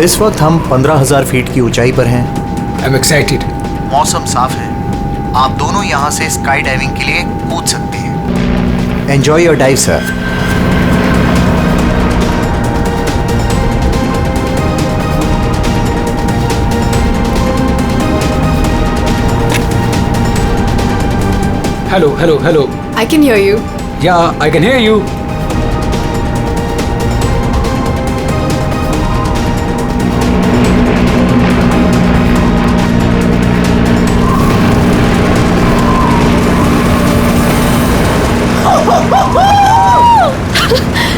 इस वक्त हम 15,000 फीट की ऊंचाई पर हैं। I'm excited. मौसम साफ है, आप दोनों यहाँ से स्काई डाइविंग के लिए कूद सकते हैं। Enjoy your dive sir. Hello. I can hear you. Yeah, I can hear you.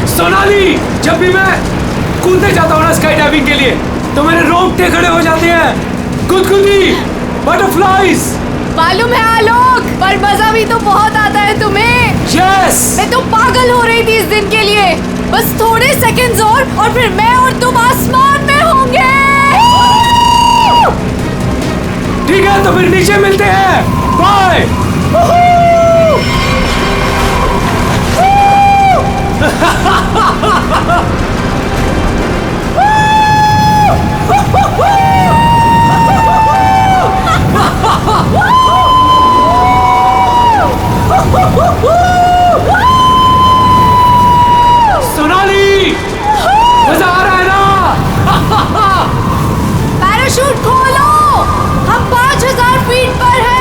Sonali, जब भी मैं कूदने जाता हूँ ना स्काई डाइविंग के लिए तो मेरे रोंगटे खड़े हो जाते हैं। गुदगुदी, बटरफ्लाइज। मालूम है आलोक, पर मजा भी तो बहुत आता है तुम्हें। यस। मैं तो पागल हो रही थी इस दिन के लिए। बस थोड़े सेकंड्स और फिर मैं और तुम आसमान में होंगे। ठीक है, तो फिर नीचे मिलते हैं। बाय। सोनाली, मजा आ रहा है ना? पैराशूट खोलो, हम 5,000 फीट पर हैं।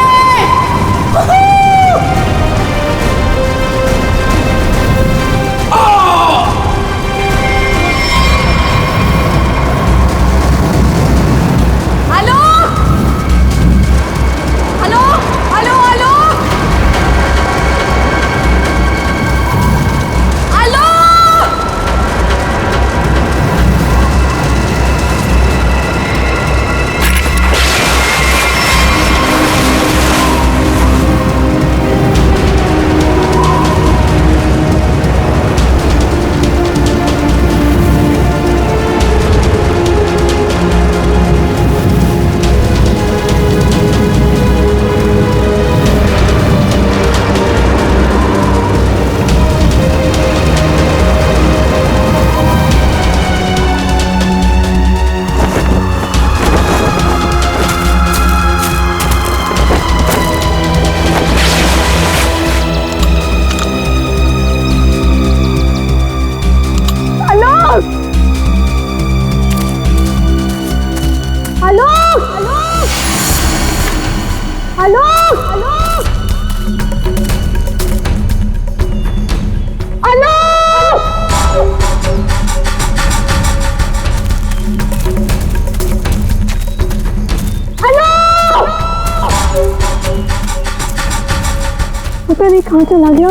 पता नहीं कहाँ चला गया।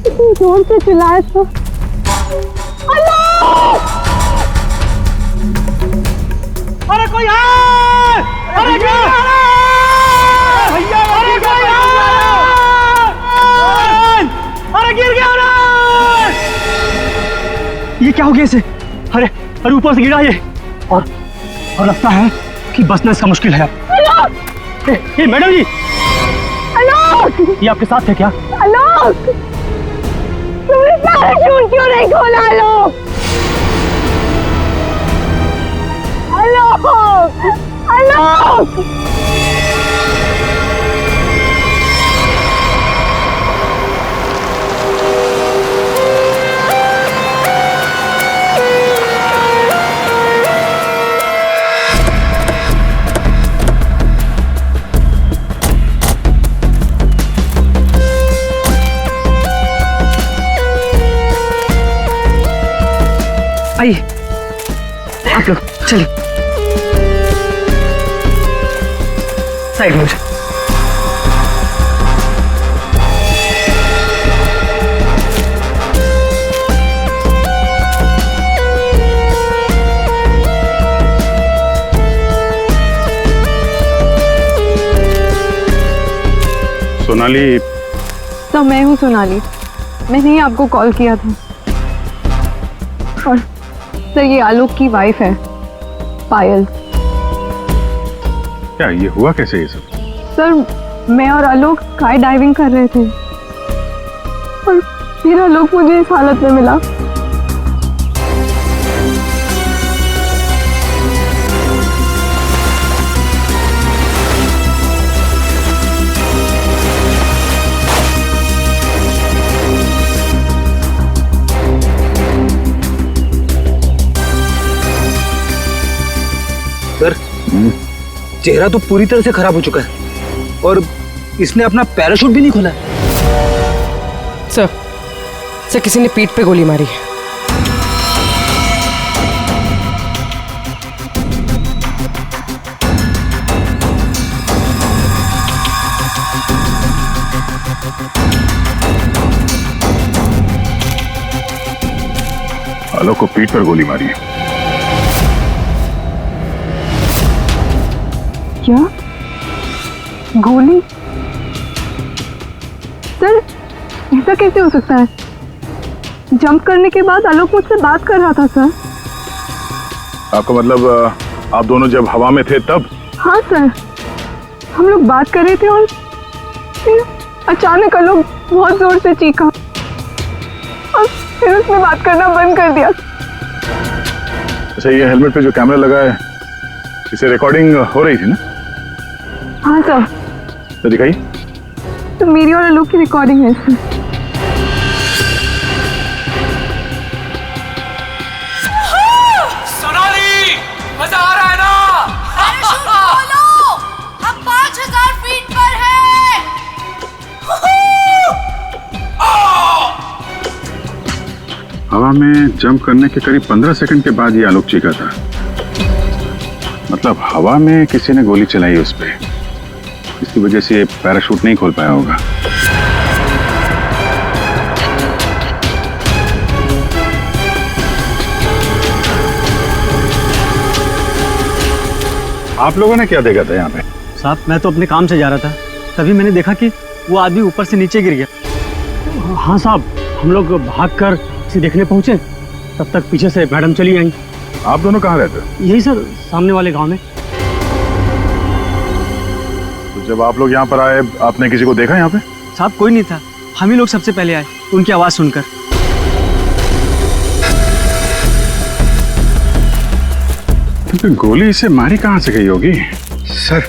इतनी जोर से चिल्लाया था। अरे कोई है! अरे कोई है! भैया, अरे कोई है! अरे गिर गया ना! ये क्या हो गया इसे? अरे ऊपर से गिरा ये और लगता है कि बचना इसका मुश्किल है। ये मैडम जी, ये आपके साथ थे क्या? आलोक, तुमने पैराशूट क्यों नहीं खोला? आलोक! आइए आप लोग चलिए साइड में। सोनाली। तो मैं हूँ सोनाली, मैंने ही आपको कॉल किया था। और सर ये आलोक की वाइफ है पायल। क्या ये हुआ कैसे ये सब? सर मैं और आलोक स्काई डाइविंग कर रहे थे और फिर आलोक मुझे इस हालत में मिला। चेहरा तो पूरी तरह से खराब हो चुका है और इसने अपना पैराशूट भी नहीं खोला है। सर किसी ने पीठ पे गोली मारी है। आलोक को पीठ पर गोली मारी है। क्या? गोली? सर ऐसा कैसे हो सकता है? जंप करने के बाद आलोक मुझसे बात कर रहा था सर। आपका मतलब आप दोनों जब हवा में थे तब? हाँ सर, हम लोग बात कर रहे थे और फिर अचानक आलोक बहुत जोर से चीखा और फिर उसने बात करना बंद कर दिया। अच्छा, ये हेलमेट पे जो कैमरा लगा है इसे रिकॉर्डिंग हो रही थी ना? हाँ सर। तो दिखाइए। तो मेरी और आलोक की रिकॉर्डिंग है इसमें। सोनाली, मजा आ रहा है ना? पैराशूट खोलो, हम 5000 फीट पर हैं। हवा में जंप करने के करीब 15 सेकंड के बाद ये आलोक चीखा था। मतलब हवा में किसी ने गोली चलाई उस पे, इसकी वजह से ये पैराशूट नहीं खोल पाया होगा। आप लोगों ने क्या देखा था यहाँ पे? साहब मैं तो अपने काम से जा रहा था, तभी मैंने देखा कि वो आदमी ऊपर से नीचे गिर गया। हाँ साहब, हम लोग भागकर इसे देखने पहुंचे, तब तक पीछे से मैडम चली आई। आप दोनों कहाँ रहते हो? यही सर, सामने वाले गांव में। तो जब आप लोग यहाँ पर आए, आपने किसी को देखा यहाँ पे? साहब कोई नहीं था, हम ही लोग सबसे पहले आए उनकी आवाज सुनकर। तो गोली इसे मारी कहाँ से गई होगी? सर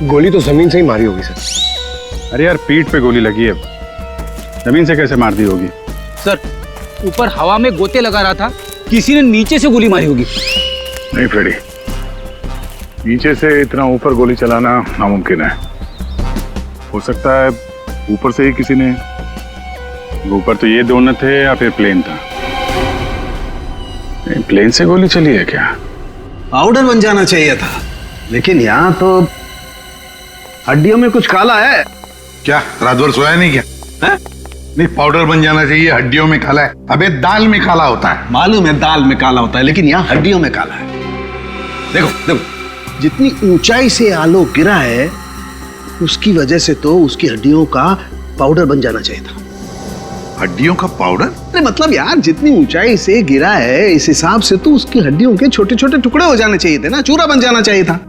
गोली तो जमीन से ही मारी होगी सर। अरे यार, पीठ पे गोली लगी है, जमीन से कैसे मार दी होगी? सर ऊपर हवा में गोते लगा रहा था, किसी ने नीचे से गोली मारी होगी। नहीं फ्रेडी, नीचे से इतना ऊपर गोली चलाना नामुमकिन है। हो सकता है ऊपर से ही किसी ने, ऊपर तो ये दोनों थे या फिर प्लेन था। प्लेन से गोली चली है क्या? पाउडर बन जाना चाहिए था, लेकिन यहाँ तो हड्डियों में कुछ काला है। क्या रात भर सोया नहीं क्या? है? नहीं, पाउडर बन जाना चाहिए, हड्डियों में काला है। अबे दाल में काला होता है। मालूम है दाल में काला होता है, लेकिन यहाँ हड्डियों में काला है। देखो देखो, जितनी ऊंचाई से आलोक गिरा है उसकी वजह से तो उसकी हड्डियों का पाउडर बन जाना चाहिए था। हड्डियों का पाउडर? अरे मतलब यार, जितनी ऊंचाई से गिरा है इस हिसाब से तो उसकी हड्डियों के छोटे छोटे टुकड़े हो जाने चाहिए थे ना, चूरा बन जाना चाहिए था।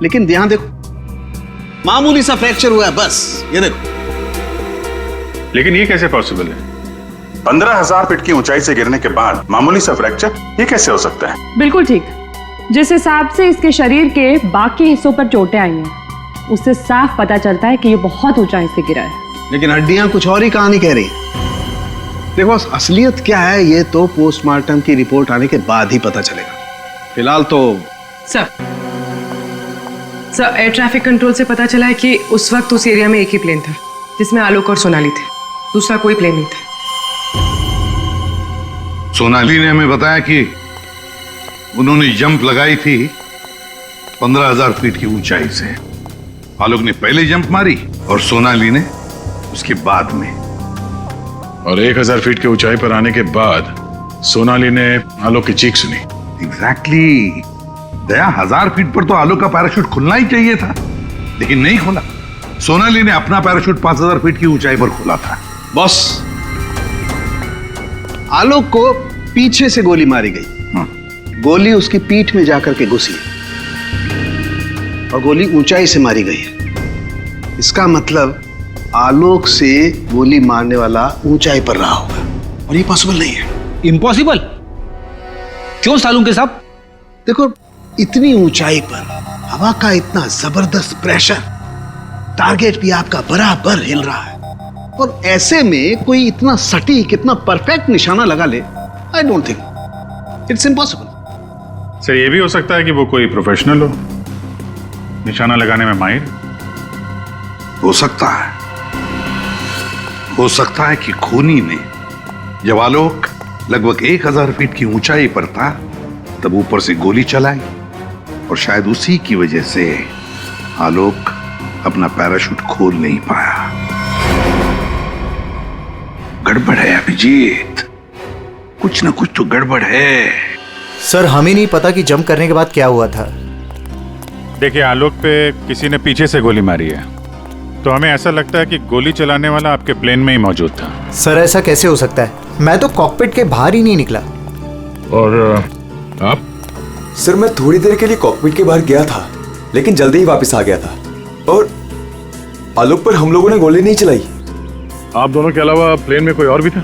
लेकिन यहाँ देखो, मामूली सा फ्रैक्चर हुआ है बस, ये देखो। लेकिन ये कैसे पॉसिबल है? 15,000 फीट की ऊंचाई से गिरने के बाद मामूली सा फ्रैक्चर, ये कैसे हो सकता है? बिल्कुल ठीक। जिस हिसाब से इसके शरीर के बाकी हिस्सों पर चोटें आई हैं, उससे साफ पता चलता है कि ये बहुत ऊंचाई से गिरा है। लेकिन हड्डियां कुछ और ही कहानी कह रही हैं। देखो असलियत क्या है ये तो पोस्टमार्टम की रिपोर्ट आने के बाद ही पता चलेगा। फिलहाल तो सर एयर ट्रैफिक कंट्रोल से पता चला है कि उस वक्त उस एरिया में एक ही प्लेन था जिसमें आलोक और सोनाली थे, दूसरा कोई प्लेन नहीं था। सोनाली ने हमें बताया कि उन्होंने जंप लगाई थी 15,000 फीट की ऊंचाई से। आलोक ने पहले जंप मारी और सोनाली ने उसके बाद में। और 1,000 फीट की ऊंचाई पर आने के बाद सोनाली ने आलोक की चीख सुनी। एग्जैक्टली। दया, 1000 फीट पर तो आलोक का पैराशूट खुलना ही चाहिए था, लेकिन नहीं खोला। सोनाली ने अपना पैराशूट 5000 फीट की ऊंचाई पर खोला था। बॉस, आलोक को पीछे से गोली मारी गई। गोली उसकी पीठ में जाकर के घुसी और गोली ऊंचाई से मारी गई है। इसका मतलब आलोक से गोली मारने वाला ऊंचाई पर रहा होगा, और ये पॉसिबल नहीं है। इम्पॉसिबल? क्यों सालू के साहब? देखो, इतनी ऊंचाई पर हवा का इतना जबरदस्त प्रेशर, टारगेट भी आपका बराबर हिल रहा है, और ऐसे में कोई इतना सटीक, इतना परफेक्ट निशाना लगा ले, I don't think, it's impossible. Sir ये भी हो सकता है कि वो कोई प्रोफेशनल हो, निशाना लगाने में माहिर। हो सकता है कि खूनी ने जब आलोक लगभग 1000 फीट की ऊंचाई पर था तब ऊपर से गोली चलाई और शायद उसी की वजह से आलोक अपना पैराशूट खोल नहीं पाया। गड़बड़ है अभिजीत, कुछ ना कुछ तो गड़बड़ है। सर हमें नहीं पता कि जंप करने के बाद क्या हुआ था। देखिए, आलोक पे किसी ने पीछे से गोली मारी है, तो हमें ऐसा लगता है कि गोली चलाने वाला आपके प्लेन में ही मौजूद था। सर ऐसा कैसे हो सकता है? मैं तो कॉकपिट के बाहर ही नहीं निकला। और आप? सर मैं थोड़ी देर के लिए कॉकपिट के बाहर गया था, लेकिन जल्दी ही वापस आ गया था और आलोक पर हम लोगों ने गोली नहीं चलाई। आप दोनों के अलावा प्लेन में कोई और भी था?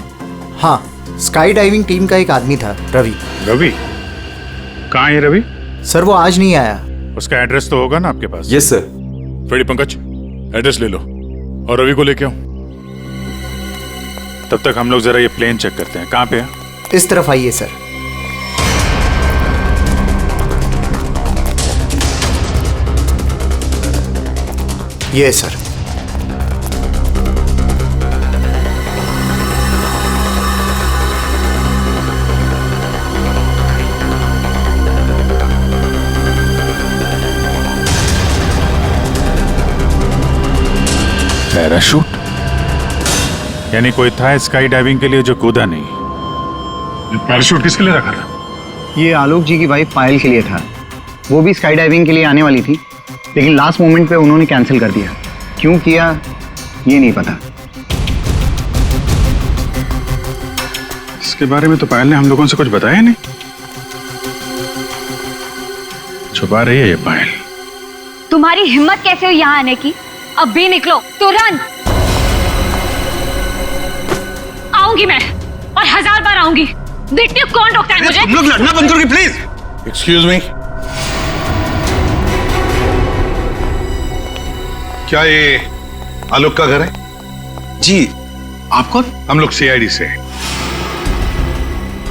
हाँ, स्काई डाइविंग टीम का एक आदमी था, रवि। रवि? कहाँ है रवि? सर वो आज नहीं आया। उसका एड्रेस तो होगा ना आपके पास? Yes sir. Freddy, Pankaj address ले लो और रवि को लेके आओ। तब तक हम लोग जरा ये प्लेन चेक करते हैं। कहाँ पे है? इस तरफ आइए सर। ये सर। पैराशूट? यानी कोई था स्काई डाइविंग के लिए जो कूदा नहीं। पैराशूट किसके लिए रखा था? ये आलोक जी की वाइफ पायल के लिए था। वो भी स्काई डाइविंग के लिए आने वाली थी, लेकिन लास्ट मोमेंट पे उन्होंने कैंसिल कर दिया। क्यों किया ये नहीं पता। इसके बारे में तो पायल ने हम लोगों से कुछ बताया नहीं। छुपा रही है ये पायल। तुम्हारी हिम्मत कैसे हुई यहाँ आने की? अब भी निकलो तुरंत। आऊंगी मैं और 1000 बार आऊंगी। देखती हूँ कौन रोकता है मुझे। तुम लोग लड़ना बंद करोगे प्लीज? एक्सक्यूज मी, क्या ये आलोक का घर है? जी। आप कौन? हम लोग सीआईडी से।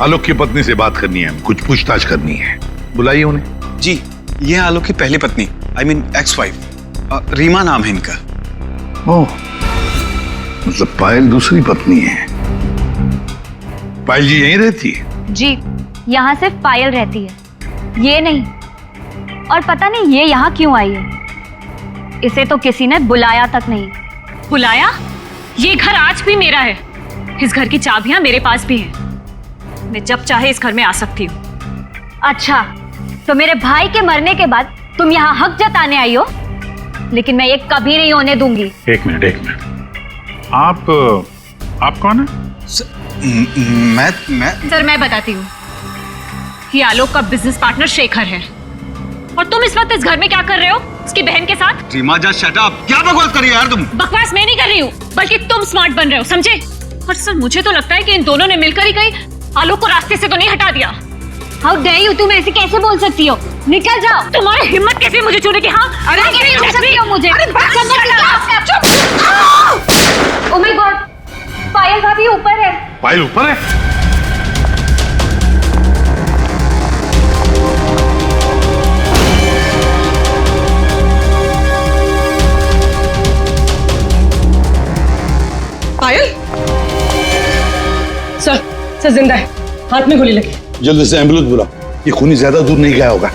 आलोक की पत्नी से बात करनी है, कुछ पूछताछ करनी है। बुलाइए उन्हें। जी, ये आलोक की पहली पत्नी, I mean ex wife, Reema नाम है इनका। ओह, मतलब पायल दूसरी पत्नी है। पायल जी यहीं रहती है? जी, यहाँ सिर्फ पायल रहती है, ये नहीं। और पता नहीं ये यहाँ क्यों आई है। इसे तो किसी ने बुलाया तक नहीं। बुलाया? ये घर आज भी मेरा है। इस घर की चाबियां मेरे पास भी हैं। मैं जब चाहे इस घर में आ सकती हूँ। अच्छा, तो मेरे भाई के मरने के बाद तुम यहाँ हक जताने आई हो, लेकिन मैं ये कभी नहीं होने दूंगी। एक मिनट। आप कौन है? मैं सर मैं बताती हूँ। ये आलोक का बिजनेस पार्टनर शेखर है। और तुम इस वक्त इस घर में क्या कर रहे हो उसकी बहन के साथ? Reema just shut up. क्या बकवास कर रही हो यार तुम? बकवास मैं नहीं कर रही हूँ, बल्कि तुम स्मार्ट बन रहे हो, समझे? और सर मुझे तो लगता है कि इन दोनों ने मिलकर ही कहीं आलोक को रास्ते से तो नहीं हटा दिया। हाउ डेयर यू, तुम ऐसे कैसे बोल सकती हो? निकल जाओ। तुम्हारी हिम्मत कैसे मुझे छूने की? हाँ, अरे कैसे छू सकती हो मुझे? ओह माय गॉड, पायल भाभी ऊपर है। पायल ऊपर है? पायल? सर जिंदा है, हाथ में गोली लगी। जल्दी से एम्बुलेंस बुलाओ, ये खूनी ज्यादा दूर नहीं गया होगा।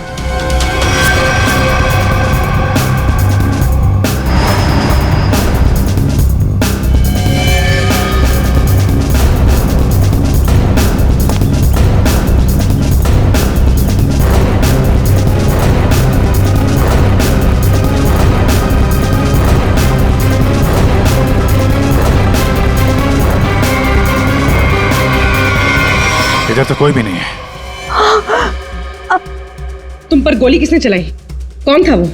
इधर तो कोई भी नहीं है। तुम पर गोली किसने चलाई? कौन था वो?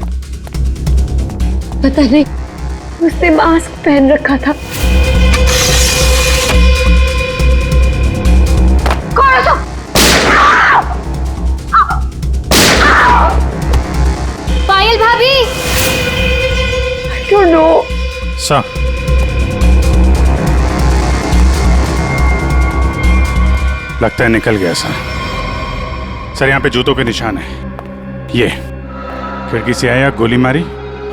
पता नहीं, उसने मास्क पहन रखा था। पायल भाभी। I don't know. सर, लगता है निकल गया सर। सर यहाँ पे जूतों के निशान है। खिड़की से आया, गोली मारी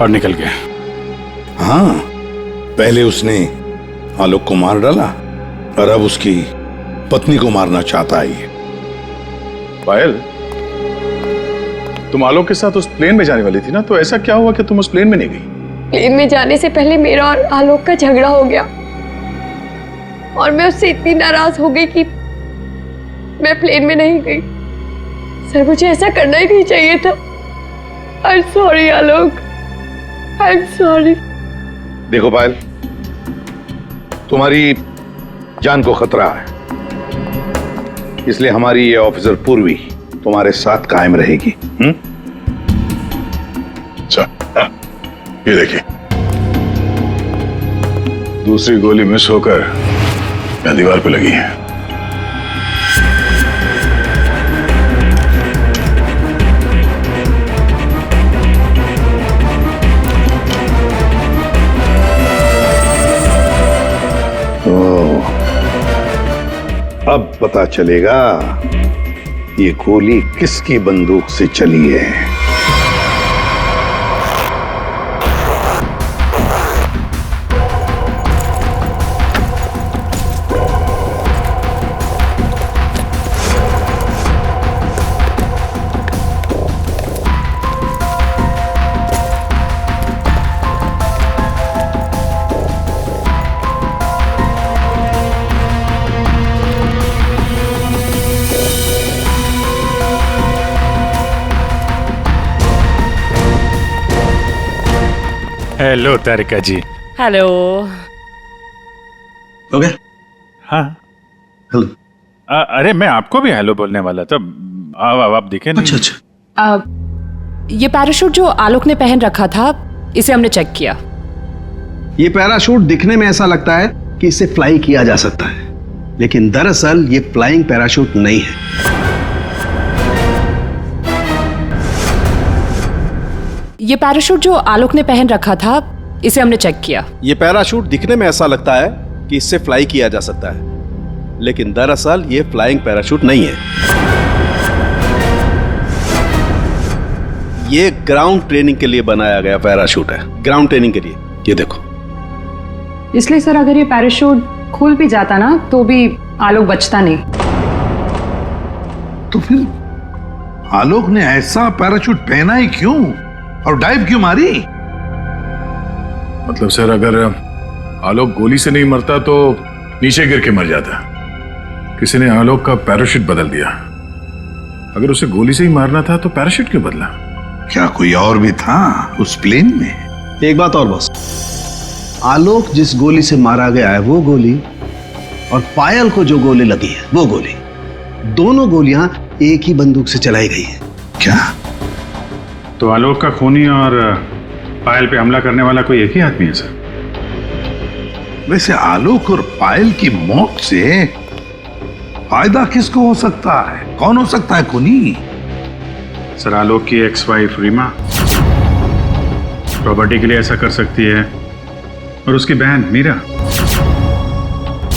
और निकल गया। हाँ, पहले उसने आलोक को मार डाला और अब उसकी पत्नी को मारना चाहता है। पायल, तुम आलोक के साथ उस प्लेन में जाने वाली थी ना, तो ऐसा क्या हुआ कि तुम उस प्लेन में नहीं गई? प्लेन में जाने से पहले मेरा और आलोक का झगड़ा हो गया और मैं उससे इतनी नाराज हो गई कि मैं प्लेन में नहीं गई। सर, मुझे ऐसा करना ही नहीं चाहिए था। I am sorry Alok, I am sorry. देखो पायल, तुम्हारी जान को खतरा है, इसलिए हमारी ये ऑफिसर पूर्वी तुम्हारे साथ कायम रहेगी। अच्छा, ये देखिए, दूसरी गोली मिस होकर यहाँ दीवार पे लगी है। अब पता चलेगा ये गोली किसकी बंदूक से चली है। हेलो तारिका जी। हेलो। हो गया? हाँ। हेलो। अरे मैं आपको भी हेलो बोलने वाला था। आप दिखे नहीं। अच्छा अच्छा। ये पैराशूट जो आलोक ने पहन रखा था, इसे हमने चेक किया। ये पैराशूट दिखने में ऐसा लगता है कि इसे फ्लाई किया जा सकता है, लेकिन दरअसल ये फ्लाइंग पैराशूट नहीं है। ये पैराशूट जो आलोक ने पहन रखा था, इसे हमने चेक किया। ये पैराशूट दिखने में ऐसा लगता है कि इससे फ्लाई किया जा सकता है, लेकिन दरअसल ये फ्लाइंग पैराशूट नहीं है। ये ग्राउंड ट्रेनिंग के लिए बनाया गया पैराशूट है, ग्राउंड ट्रेनिंग के लिए। ये देखो। इसलिए सर, अगर ये पैराशूट खुल भी जाता ना तो भी आलोक बचता नहीं। तो फिर आलोक ने ऐसा पैराशूट पहना ही क्यों और डाइव क्यों मारी? मतलब सर, अगर आलोक गोली से नहीं मरता तो नीचे गिर के मर जाता। किसी ने आलोक का पैराशूट बदल दिया। अगर उसे गोली से ही मारना था तो पैराशूट क्यों बदला? क्या कोई और भी था उस प्लेन में? एक बात और बस, आलोक जिस गोली से मारा गया है वो गोली और पायल को जो गोली लगी है वो गोली, दोनों गोलियां एक ही बंदूक से चलाई गई है। क्या? तो आलोक का खूनी और पायल पे हमला करने वाला कोई एक ही आदमी है सर? वैसे आलोक और पायल की मौत से फायदा किसको हो सकता है? कौन हो सकता है खूनी? सर, आलोक की एक्स वाइफ रीमा प्रॉपर्टी के लिए ऐसा कर सकती है, और उसकी बहन मीरा।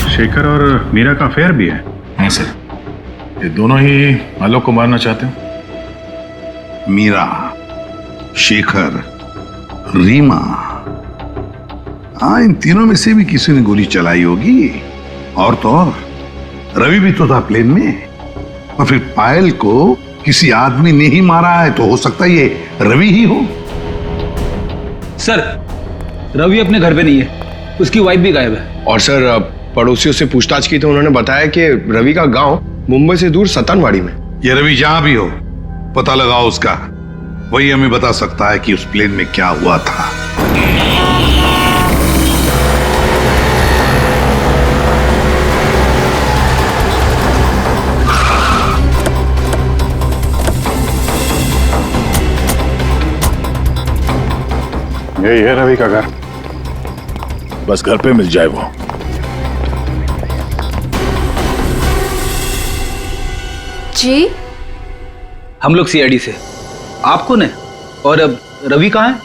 शेखर और मीरा का अफेयर भी है। हाँ सर। ये दोनों ही आलोक को मारना चाहते हैं। मीरा, शेखर, रीमा, हाँ, इन तीनों में से भी किसी ने गोली चलाई होगी। और तो और रवि भी तो था प्लेन में, और फिर पायल को किसी आदमी ने ही मारा है, तो हो सकता है ये रवि ही हो। सर, रवि अपने घर पे नहीं है, उसकी वाइफ भी गायब है। और सर, पड़ोसियों से पूछताछ की तो उन्होंने बताया कि रवि का गांव मुंबई से दूर सतनवाड़ी में। ये रवि जहां भी हो, पता लगाओ उसका, वही हमें बता सकता है कि उस प्लेन में क्या हुआ था। यही है रवि का घर, बस घर पे मिल जाए वो। जी, हम लोग सीआईडी से। आप कौन है और अब रवि कहाँ है?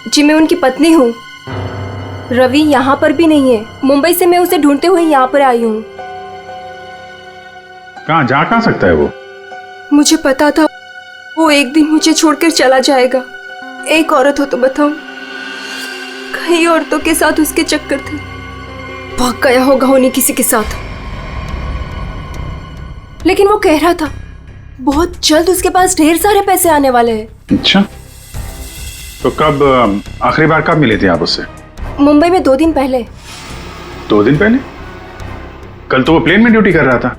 जी मैं उनकी पत्नी हूँ। रवि यहाँ पर भी नहीं है। मुंबई से मैं उसे ढूंढते हुए यहाँ पर आई हूँ। कहाँ जा कहाँ सकता है वो? मुझे पता था वो एक दिन मुझे छोड़कर चला जाएगा। एक औरत हो तो बताऊं, कई औरतों के साथ उसके चक्कर थे, भाग गया होगा उन्हीं किसी के साथ। लेकिन वो कह रहा था बहुत जल्द उसके पास ढेर सारे पैसे आने वाले हैं। अच्छा, तो कब आखिरी बार कब मिले थे आप उससे? मुंबई में 2 दिन पहले। 2 दिन पहले? कल तो वो प्लेन में ड्यूटी कर रहा था,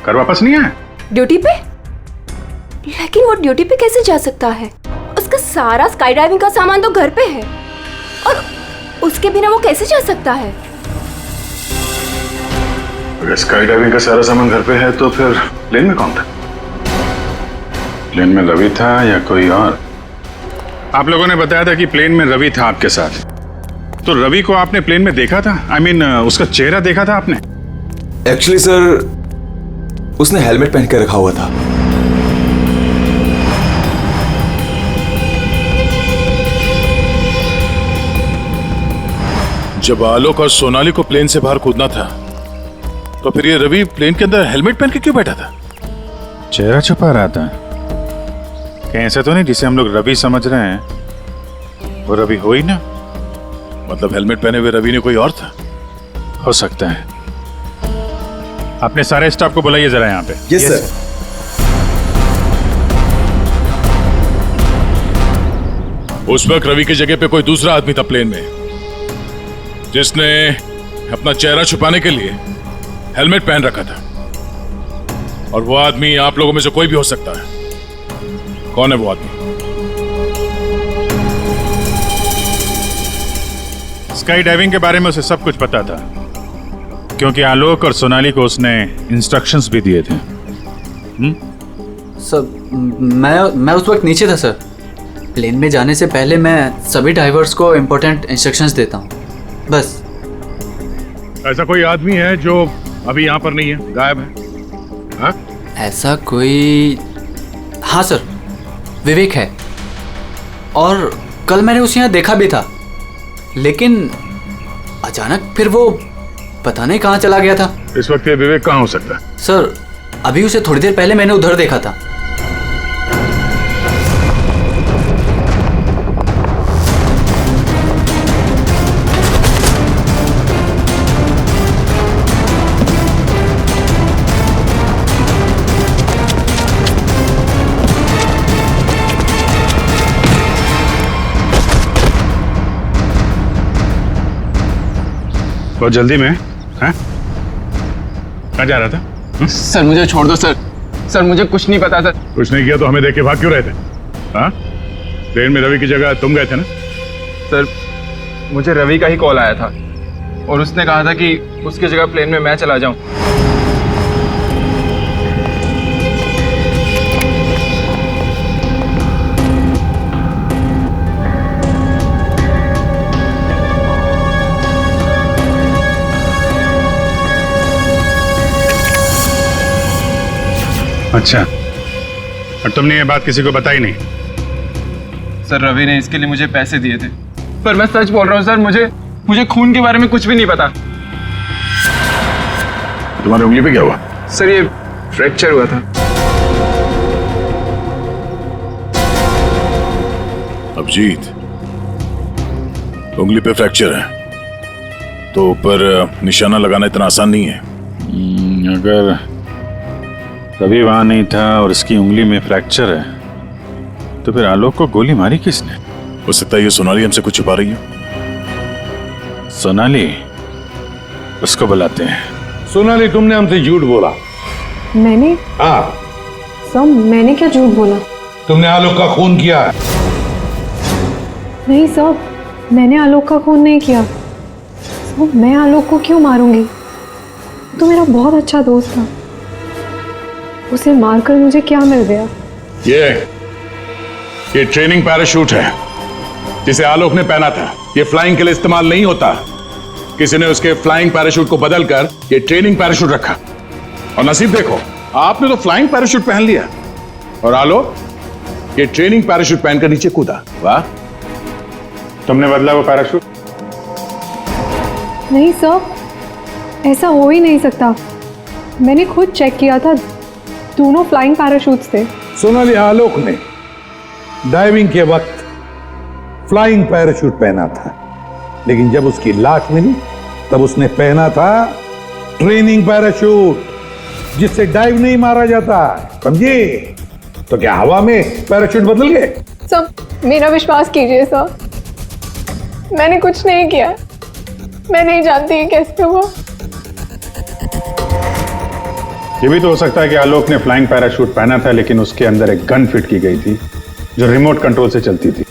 घर वापस नहीं आया? ड्यूटी पे? लेकिन वो ड्यूटी पे कैसे जा सकता है? उसका सारा स्काई डाइविंग का सामान तो घर पे है, और उसके बिना वो कैसे जा सकता है? अगर स्काई डाइविंग का सारा सामान घर पे है तो फिर प्लेन में कौन था? प्लेन में रवि था या कोई और? आप लोगों ने बताया था कि प्लेन में रवि था आपके साथ, तो रवि को आपने प्लेन में देखा था? I mean, उसका चेहरा देखा था आपने? एक्चुअली सर, उसने हेलमेट पहन के रखा हुआ था। जब आलोक और सोनाली को प्लेन से बाहर कूदना था, तो फिर ये रवि प्लेन के अंदर हेलमेट पहन के क्यों बैठा था? चेहरा छुपा रहा था? कहीं ऐसा तो नहीं जिसे हम लोग रवि समझ रहे हैं वो रवि हो ही ना? मतलब हेलमेट पहने हुए रवि ने कोई और था? हो सकता है। अपने सारे स्टाफ को बुलाइए जरा यहाँ पे। Yes sir. उस वक्त रवि की जगह पे कोई दूसरा आदमी था प्लेन में, जिसने अपना चेहरा छुपाने के लिए हेलमेट पहन रखा था, और वो आदमी आप लोगों में से कोई भी हो सकता है। कौन है वो आदमी? स्काई डाइविंग के बारे में उसे सब कुछ पता था, क्योंकि आलोक और सोनाली को उसने इंस्ट्रक्शंस भी दिए थे। सर, मैं उस वक्त नीचे था सर। प्लेन में जाने से पहले मैं सभी डाइवर्स को इम्पोर्टेंट इंस्ट्रक्शंस देता हूँ, बस। ऐसा कोई आदमी है जो अभी यहाँ पर नहीं है, गायब है? हाँ? ऐसा कोई? हाँ सर, विवेक है, और कल मैंने उसे यहाँ देखा भी था, लेकिन अचानक फिर वो पता नहीं कहाँ चला गया था। इस वक्त ये विवेक कहाँ हो सकता है? सर, अभी उसे थोड़ी देर पहले मैंने उधर देखा था। बहुत जल्दी में? हैं? कहाँ जा रहा था? सर मुझे छोड़ दो सर। सर मुझे कुछ नहीं पता सर। कुछ नहीं किया तो हमें देख के भाग क्यों रहे थे? हाँ? ट्रेन में रवि की जगह तुम गए थे ना? सर मुझे रवि का ही कॉल आया था, और उसने कहा था कि उसकी जगह प्लेन में मैं चला जाऊं। अच्छा, और तुमने ये बात किसी को बताई नहीं? सर रवि ने इसके लिए मुझे पैसे दिए थे, पर मैं सच बोल रहा हूँ सर, मुझे खून के बारे में कुछ भी नहीं पता। तुम्हारी उंगली पे क्या हुआ? सर ये फ्रैक्चर हुआ था। अभिजीत, उंगली पे फ्रैक्चर है तो ऊपर निशाना लगाना इतना आसान नहीं है। अगर रवि वहां नहीं था और इसकी उंगली में फ्रैक्चर है, तो फिर आलोक को गोली मारी किसने? हो सकता है ये सोनाली हमसे कुछ छुपा रही हो। सोनाली, उसको बुलाते हैं। सोनाली, तुमने हमसे झूठ बोला। मैंने? हाँ। सर, मैंने क्या झूठ बोला? तुमने आलोक का खून किया है। नहीं सर, मैंने आलोक का खून नहीं किया। सर, मैं आलोक को क्यों मारूंगी? तो मेरा बहुत अच्छा दोस्त था, उसे मारकर मुझे क्या मिल गया? ये ट्रेनिंग पैराशूट है जिसे आलोक ने पहना था। ये फ्लाइंग के लिए इस्तेमाल नहीं होता। किसी ने उसके फ्लाइंग पैराशूट को बदलकर ये ट्रेनिंग पैराशूट रखा, और नसीब देखो, आपने तो फ्लाइंग पैराशूट पहन लिया, और आलोक ये ट्रेनिंग पैराशूट पहनकर नीचे कूदा। वाह, तुमने बदला वो पैराशूट? नहीं सर, ऐसा हो ही नहीं सकता। मैंने खुद चेक किया था, दोनों फ्लाइंग पैराशूट्स थे। सोनाली, आलोक ने डाइविंग के वक्त फ्लाइंग पैराशूट पहना था, लेकिन जब उसकी लाश मिली तब उसने पहना था ट्रेनिंग पैराशूट, जिससे डाइव नहीं मारा जाता, समझे? तो क्या हवा में पैराशूट बदल गए? सर, मेरा विश्वास कीजिए सर, मैंने कुछ नहीं किया। मैं नहीं जानती ये कैसे हुआ। ये भी तो हो सकता है कि आलोक ने फ्लाइंग पैराशूट पहना था, लेकिन उसके अंदर एक गन फिट की गई थी जो रिमोट कंट्रोल से चलती थी,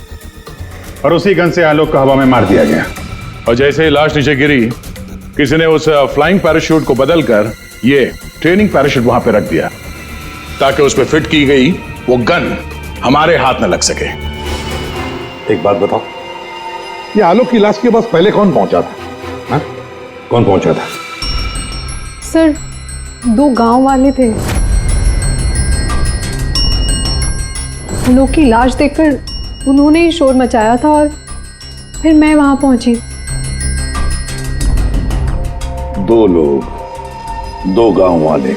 और उसी गन से आलोक को हवा में मार दिया गया। और जैसे ही लाश नीचे गिरी, किसी ने उस फ्लाइंग पैराशूट को बदलकर ये ट्रेनिंग पैराशूट वहां पे रख दिया, ताकि उस पर फिट की गई वो गन हमारे हाथ में लग सके। एक बात बताओ, ये आलोक की लाश के पास पहले कौन पहुंचा था? हा? कौन पहुंचा था? सर, 2 गांव वाले थे। आलोक की लाश देखकर उन्होंने ही शोर मचाया था और फिर मैं वहां पहुंची। 2 लोग, 2 गांव वाले।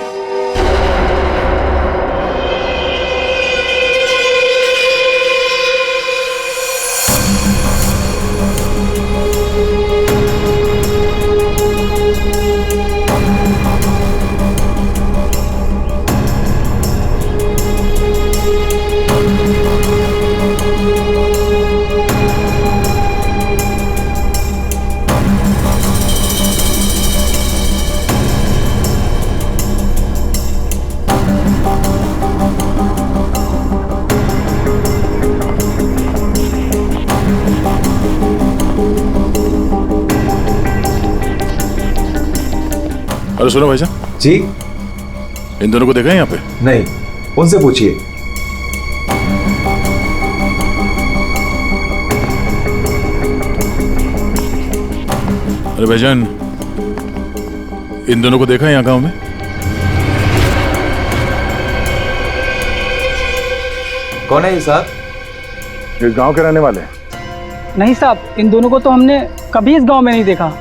अरे सुनो भाईजान जी, इन दोनों को देखा है यहाँ पे? नहीं, उनसे पूछिए। अरे भाईजान, इन दोनों को देखा है यहाँ गांव में? कौन है ये साहब? इस गांव के रहने वाले हैं? नहीं साहब, इन दोनों को तो हमने कभी इस गांव में नहीं देखा।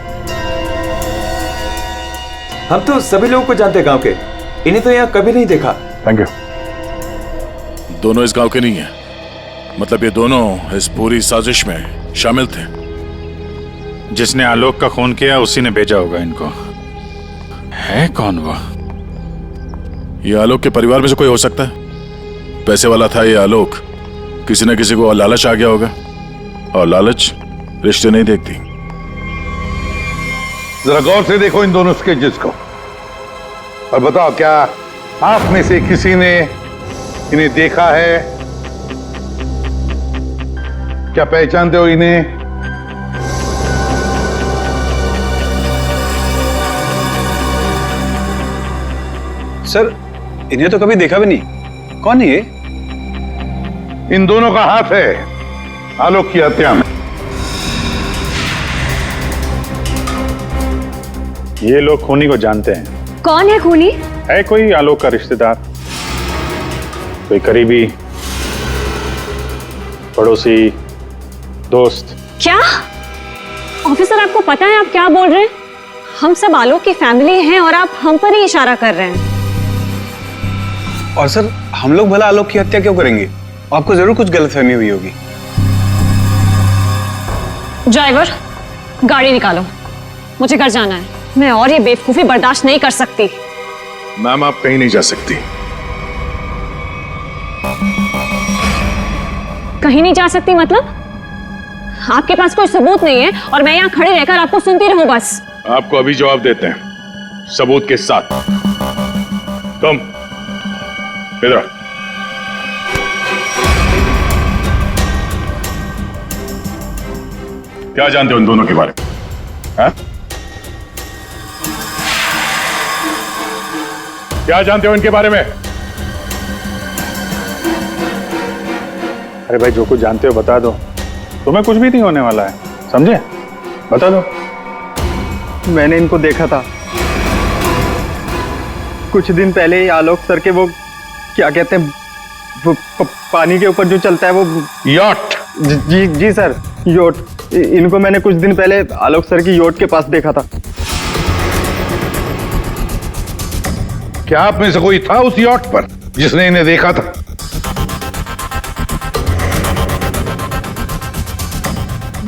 हम तो सभी लोगों को जानते हैं गांव के, इन्हें तो यहाँ कभी नहीं देखा। Thank you. दोनों इस गांव के नहीं हैं, मतलब ये दोनों इस पूरी साजिश में शामिल थे। जिसने आलोक का खून किया उसी ने भेजा होगा इनको। है कौन वो? ये आलोक के परिवार में से कोई हो सकता है। पैसे वाला था ये आलोक, किसी न किसी को लालच आ गया होगा, और लालच रिश्ते नहीं देखती। जरा गौर से देखो इन दोनों स्केचेस को और बताओ, क्या आप में से किसी ने इन्हें देखा है? क्या पहचानते हो इन्हें? सर, इन्हें तो कभी देखा भी नहीं। कौन है ये? इन दोनों का हाथ है आलोक की हत्या में। ये लोग खूनी को जानते हैं। कौन है खूनी? है कोई आलोक का रिश्तेदार, कोई करीबी, पड़ोसी, दोस्त। क्या ऑफिसर, आपको पता है आप क्या बोल रहे हैं? हम सब आलोक की फैमिली हैं और आप हम पर ही इशारा कर रहे हैं। और सर, हम लोग भला आलोक की हत्या क्यों करेंगे? आपको जरूर कुछ गलतफहमी हुई होगी। ड्राइवर, गाड़ी निकालो, मुझे घर जाना है। मैं और ये बेवकूफी बर्दाश्त नहीं कर सकती। मैम, आप कहीं नहीं जा सकती। कहीं नहीं जा सकती मतलब? आपके पास कोई सबूत नहीं है और मैं यहाँ खड़े रहकर आपको सुनती रहूं बस? आपको अभी जवाब देते हैं, सबूत के साथ। तुम इधर आओ। क्या जानते हो इन दोनों के बारे में? हाँ? क्या जानते हो इनके बारे में? अरे भाई, जो कुछ जानते हो बता दो, तुम्हें कुछ भी नहीं होने वाला है, समझे? बता दो। मैंने इनको देखा था कुछ दिन पहले ही। आलोक सर के वो क्या कहते हैं, वो पानी के ऊपर जो चलता है वो यॉट। जी जी सर, योट। इनको मैंने कुछ दिन पहले आलोक सर की योट के पास देखा था। क्या आप में से कोई था उस यॉट पर जिसने इन्हें देखा था?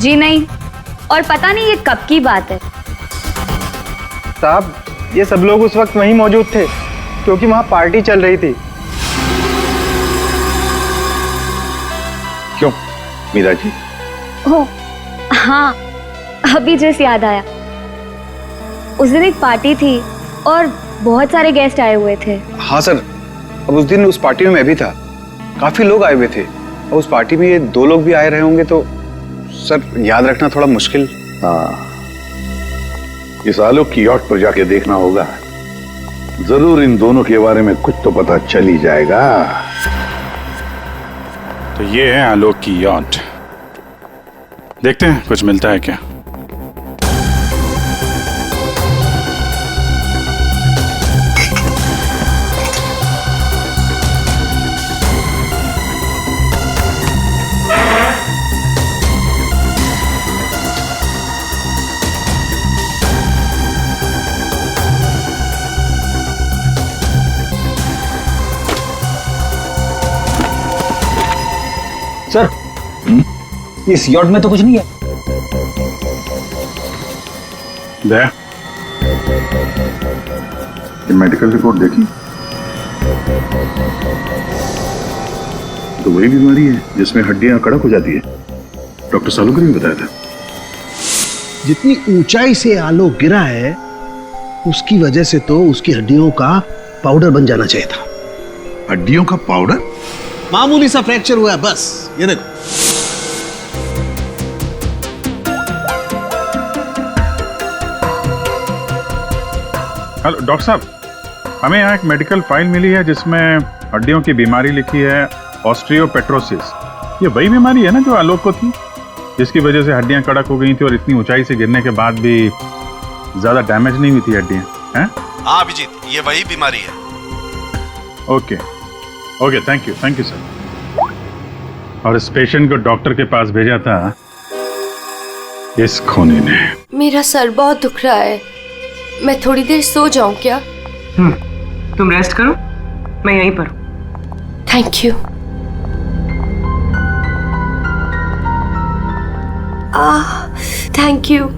जी नहीं, और पता नहीं ये कब की बात है। साहब, ये सब लोग उस वक्त वहीं मौजूद थे क्योंकि वहां पार्टी चल रही थी। क्यों मीरा जी? हो हाँ, अभी जैसे याद आया, उस दिन एक पार्टी थी और बहुत सारे गेस्ट आए हुए थे। हाँ सर, अब उस दिन उस पार्टी में मैं भी था, काफी लोग आए हुए थे और उस पार्टी में ये 2 लोग भी आए रहे होंगे, तो सर याद रखना थोड़ा मुश्किल। हाँ, इस आलोक की यॉट पर जाके देखना होगा, जरूर इन दोनों के बारे में कुछ तो पता चल ही जाएगा। तो ये है आलोक की यॉट, देखते हैं कुछ मिलता है क्या। सर, इस यॉट में तो कुछ नहीं है। दया, ये मेडिकल रिपोर्ट देखी तो वही बीमारी है जिसमें हड्डियां कड़क हो जाती है। डॉक्टर सालुकर ने बताया था। जितनी ऊंचाई से आलोक गिरा है उसकी वजह से तो उसकी हड्डियों का पाउडर बन जाना चाहिए था। हड्डियों का पाउडर? मामूली सा फ्रैक्चर हुआ है बस, ये देखो। हेलो डॉक्टर साहब, हमें यहाँ एक मेडिकल फाइल मिली है जिसमें हड्डियों की बीमारी लिखी है, ऑस्टियोपेट्रोसिस। ये वही बीमारी है ना जो आलोक को थी, जिसकी वजह से हड्डियां कड़क हो गई थी और इतनी ऊंचाई से गिरने के बाद भी ज्यादा डैमेज नहीं हुई थी हड्डियां, हैं? हाँ अभिजीत, ये वही बीमारी है। Okay okay, thank you sir. और इस पेशेंट को डॉक्टर के पास भेजा था इस खूनी ने। मेरा सर बहुत दुख रहा है, मैं थोड़ी देर सो जाऊं क्या? तुम रेस्ट करो, मैं यहीं पर हूं। Thank you. Thank you.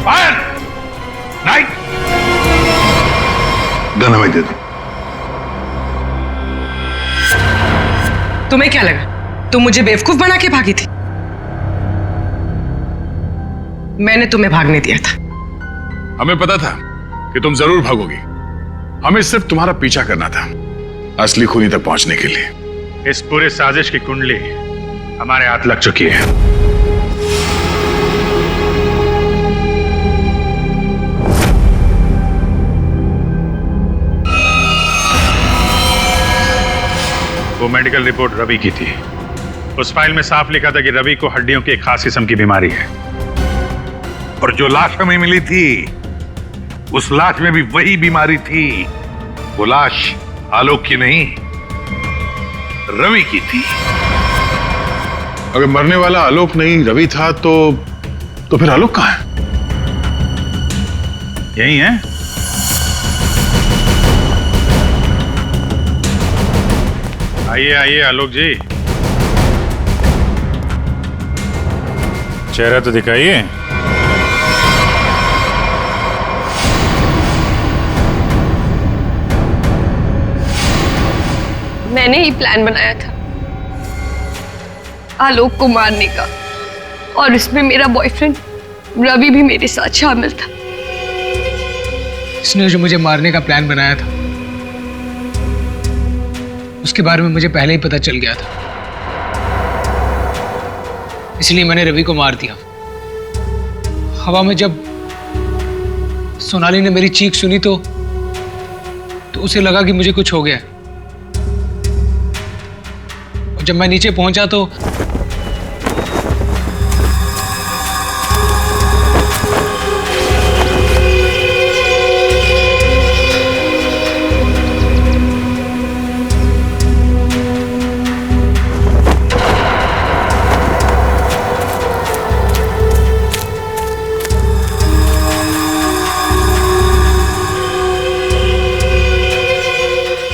Fire! Night! Gun हमें दे दो। तुम्हें क्या लगा तुम मुझे बेवकूफ बना के भागी थी? मैंने तुम्हें भागने दिया था। हमें पता था कि तुम जरूर भागोगी। हमें सिर्फ तुम्हारा पीछा करना था असली खूनी तक पहुंचने के लिए। इस पूरे साजिश की कुंडली हमारे हाथ लग चुकी है। वो मेडिकल रिपोर्ट रवि की थी। उस फाइल में साफ लिखा था कि रवि को हड्डियों की एक खास किस्म की बीमारी है। और जो लाश हमें मिली थी, उस लाश में भी वही बीमारी थी। वो लाश आलोक की नहीं, रवि की थी। अगर मरने वाला आलोक नहीं रवि था तो फिर आलोक कहाँ है? यही है। आइए आइए आलोक जी, चेहरा तो दिखाइए। मैंने ही प्लान बनाया था आलोक को मारने का, और इसमें मेरा बॉयफ्रेंड रवि भी मेरे साथ शामिल था। इसने जो मुझे मारने का प्लान बनाया था, उसके बारे में मुझे पहले ही पता चल गया था, इसलिए मैंने रवि को मार दिया। हवा में जब सोनाली ने मेरी चीख सुनी तो उसे लगा कि मुझे कुछ हो गया। और जब मैं नीचे पहुंचा तो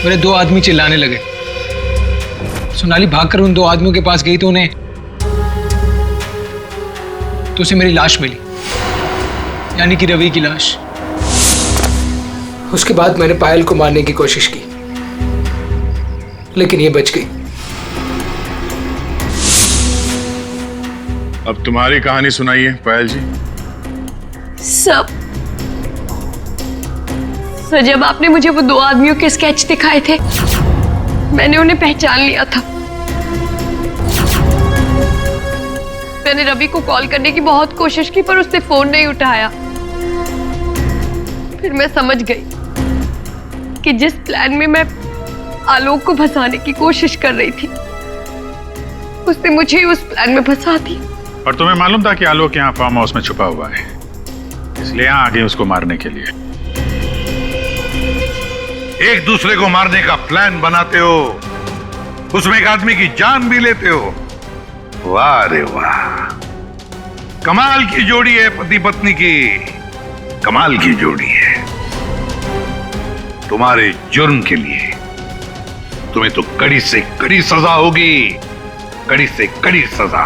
मेरे दो आदमी चिल्लाने लगे। सोनाली भागकर उन दो आदमियों के पास गई तो उसे मेरी लाश मिली, यानी कि रवि की लाश। उसके बाद मैंने पायल को मारने की कोशिश की, लेकिन ये बच गई। अब तुम्हारी कहानी सुनाइए पायल जी। सब तो जब आपने मुझे वो दो आदमियों के स्केच दिखाए थे, मैंने उन्हें पहचान लिया था। मैंने रवि को कॉल करने की बहुत कोशिश की, पर उसने फोन नहीं उठाया। फिर मैं समझ गई कि जिस प्लान में मैं आलोक को फंसाने की कोशिश कर रही थी, उसने मुझे उस प्लान में फंसा दिया। और तुम्हें मालूम था कि आलोक यहाँ फार्म हाउस में छुपा हुआ है, इसलिए यहाँ आ गए उसको मारने के लिए। एक दूसरे को मारने का प्लान बनाते हो, उसमें एक आदमी की जान भी लेते हो। वाह रे वाह, कमाल की जोड़ी है पति पत्नी की, कमाल की जोड़ी है। तुम्हारे जुर्म के लिए तुम्हें तो कड़ी से कड़ी सजा होगी, कड़ी से कड़ी सजा।